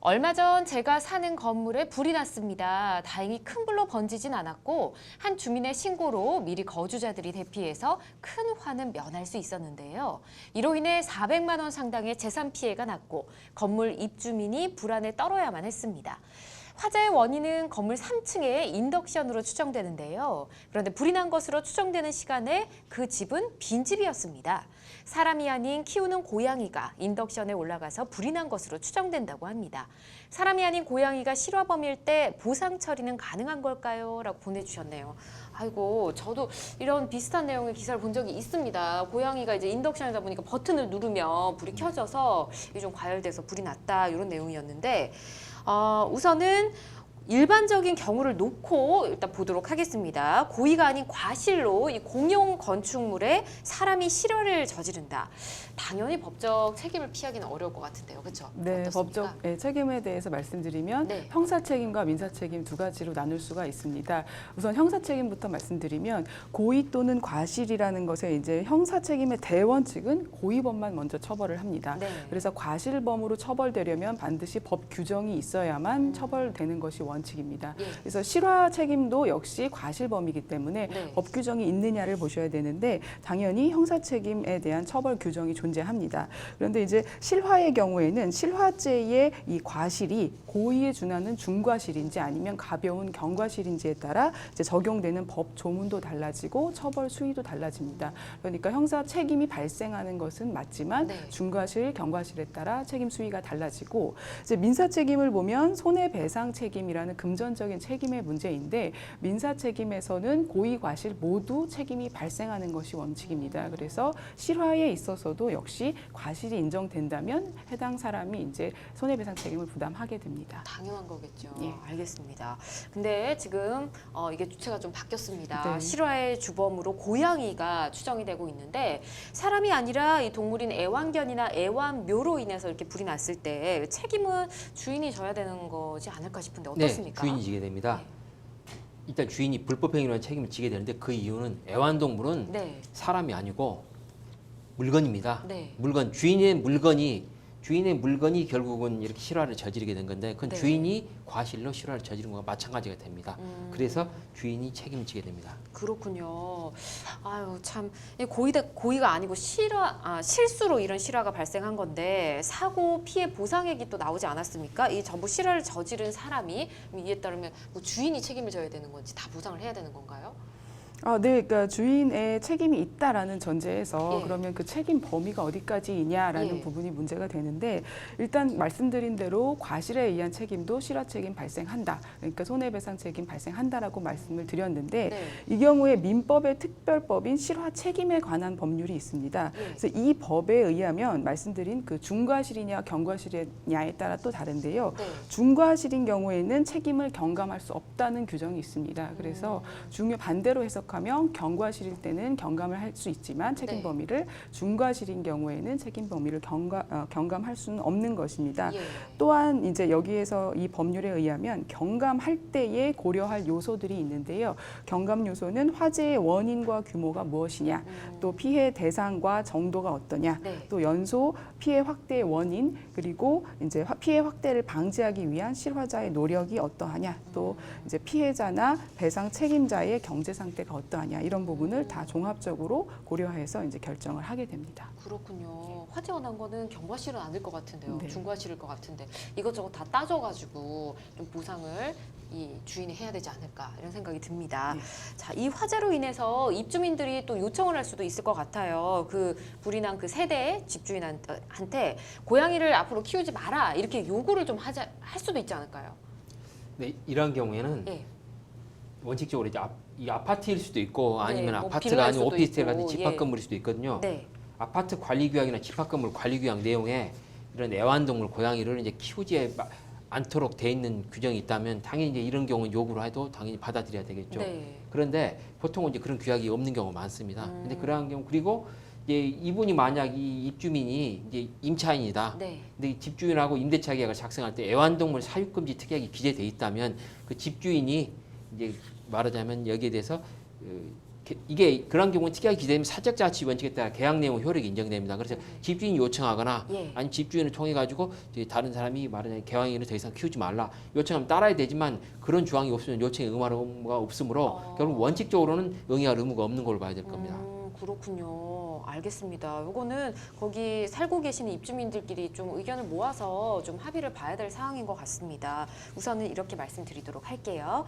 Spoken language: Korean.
얼마 전 제가 사는 건물에 불이 났습니다. 다행히 큰 불로 번지진 않았고 한 주민의 신고로 미리 거주자들이 대피해서 큰 화는 면할 수 있었는데요. 이로 인해 400만 원 상당의 재산 피해가 났고 건물 입주민이 불안에 떨어야만 했습니다. 화재의 원인은 건물 3층의 인덕션으로 추정되는데요. 그런데 불이 난 것으로 추정되는 시간에 그 집은 빈집이었습니다. 사람이 아닌 키우는 고양이가 인덕션에 올라가서 불이 난 것으로 추정된다고 합니다. 사람이 아닌 고양이가 실화범일 때 보상 처리는 가능한 걸까요? 라고 보내주셨네요. 아이고, 저도 이런 비슷한 내용의 기사를 본 적이 있습니다. 고양이가 이제 인덕션이다 보니까 버튼을 누르면 불이 켜져서 이게 좀 과열돼서 불이 났다 이런 내용이었는데 우선은 일반적인 경우를 놓고 일단 보도록 하겠습니다. 고의가 아닌 과실로 이 공용 건축물에 사람이 실화를 저지른다. 당연히 법적 책임을 피하기는 어려울 것 같은데요. 그렇죠? 네, 어떻습니까? 법적 책임에 대해서 말씀드리면 네. 형사 책임과 민사 책임 두 가지로 나눌 수가 있습니다. 우선 형사 책임부터 말씀드리면 고의 또는 과실이라는 것에 이제 형사 책임의 대원칙은 고의범만 먼저 처벌을 합니다. 네. 그래서 과실범으로 처벌되려면 반드시 법 규정이 있어야만 처벌되는 것이 원칙입니다. 예. 그래서 실화 책임도 역시 과실범이기 때문에 네. 법 규정이 있느냐를 보셔야 되는데 당연히 형사 책임에 대한 처벌 규정이 존재합니다. 그런데 이제 실화의 경우에는 실화죄의 이 과실이 고의에 준하는 중과실인지 아니면 가벼운 경과실인지에 따라 이제 적용되는 법 조문도 달라지고 처벌 수위도 달라집니다. 그러니까 형사 책임이 발생하는 것은 맞지만 네. 중과실, 경과실에 따라 책임 수위가 달라지고 이제 민사 책임을 보면 손해배상 책임이라는 금전적인 책임의 문제인데 민사 책임에서는 고의, 과실 모두 책임이 발생하는 것이 원칙입니다. 그래서 실화에 있어서도 역시 과실이 인정된다면 해당 사람이 이제 손해배상 책임을 부담하게 됩니다. 당연한 거겠죠. 예. 알겠습니다. 근데 지금 이게 주체가 좀 바뀌었습니다. 네. 실화의 주범으로 고양이가 추정이 되고 있는데 사람이 아니라 이 동물인 애완견이나 애완묘로 인해서 이렇게 불이 났을 때 책임은 주인이 져야 되는 거지 않을까 싶은데 어떻습니까? 네, 주인이 지게 됩니다. 네. 일단 주인이 불법행위로 책임을 지게 되는데 그 이유는 애완동물은 네. 사람이 아니고 물건입니다. 네. 물건, 주인의 물건이 결국은 이렇게 실화를 저지르게 된 건데 그건 네. 주인이 과실로 실화를 저지른 거와 마찬가지가 됩니다. 그래서 주인이 책임지게 됩니다. 그렇군요. 아유 참 고의가 아니고 실수로 이런 실화가 발생한 건데 사고 피해 보상액이 또 나오지 않았습니까? 이 전부 실화를 저지른 사람이 이에 따르면 뭐 주인이 책임을 져야 되는 건지 다 보상을 해야 되는 건가요? 네, 그러니까 주인의 책임이 있다라는 전제에서 예. 그러면 그 책임 범위가 어디까지이냐라는 예. 부분이 문제가 되는데 일단 말씀드린 대로 과실에 의한 책임도 실화 책임 발생한다. 그러니까 손해배상 책임 발생한다라고 말씀을 드렸는데 네. 이 경우에 민법의 특별법인 실화 책임에 관한 법률이 있습니다. 예. 그래서 이 법에 의하면 말씀드린 그 중과실이냐 경과실이냐에 따라 또 다른데요. 네. 중과실인 경우에는 책임을 경감할 수 없다는 규정이 있습니다. 그래서 반대로 해석하면 경과실일 때는 경감을 할 수 있지만 책임 네. 범위를 중과실인 경우에는 책임 범위를 경감할 수는 없는 것입니다. 예. 또한 이제 여기에서 이 법률에 의하면 경감할 때에 고려할 요소들이 있는데요. 경감 요소는 화재의 원인과 규모가 무엇이냐, 또 피해 대상과 정도가 어떠냐, 네. 또 연소 피해 확대의 원인, 그리고 이제 피해 확대를 방지하기 위한 실화자의 노력이 어떠하냐, 또 이제 피해자나 배상 책임자의 경제 상태가 어떠하냐 이런 부분을 다 종합적으로 고려해서 이제 결정을 하게 됩니다. 그렇군요. 화재가 난 거는 경과실은 아닐 것 같은데요. 네. 중과실일 것 같은데 이것저것 다 따져가지고 좀 보상을 이 주인이 해야 되지 않을까 이런 생각이 듭니다. 네. 자, 이 화재로 인해서 입주민들이 또 요청을 할 수도 있을 것 같아요. 그 불이 난 그 세대 집주인한테 고양이를 앞으로 키우지 마라 이렇게 요구를 좀 할 수도 있지 않을까요? 네, 이런 경우에는 예. 원칙적으로 이제 이 아파트일 수도 있고 아니면 뭐 아파트가 빌라일 아니고 수도 오피스텔 있고, 같은 집합 예. 건물일 수도 있거든요. 네. 아파트 관리 규약이나 집합 건물 관리 규약 내용에 이런 애완동물 고양이를 이제 키우지 않도록 돼 있는 규정이 있다면 당연히 이제 이런 경우는 요구를 해도 당연히 받아들여야 되겠죠. 네. 그런데 보통은 이제 그런 규약이 없는 경우가 많습니다. 근데 그러한 경우 그리고 이제 이분이 만약 이 입주민이 이제 임차인이다. 네. 근데 이 집주인하고 임대차 계약을 작성할 때 애완동물 사육금지 특약이 기재돼 있다면 그 집주인이 이제 말하자면 여기에 대해서 이게 그런 경우는 특이하게 기재되면 사적자치 원칙에 따라 계약 내용 효력이 인정됩니다. 그래서 집주인이 요청하거나 예. 아니면 집주인을 통해 가지고 다른 사람이 말하자면 개왕이를 더 이상 키우지 말라 요청하면 따라야 되지만 그런 조항이 없으면 요청에 응할 의무가 없으므로 결국 원칙적으로는 응할 의무가 없는 걸로 봐야 될 겁니다. 그렇군요. 알겠습니다. 요거는 거기 살고 계시는 입주민들끼리 좀 의견을 모아서 좀 합의를 봐야 될 사항인 것 같습니다. 우선은 이렇게 말씀드리도록 할게요.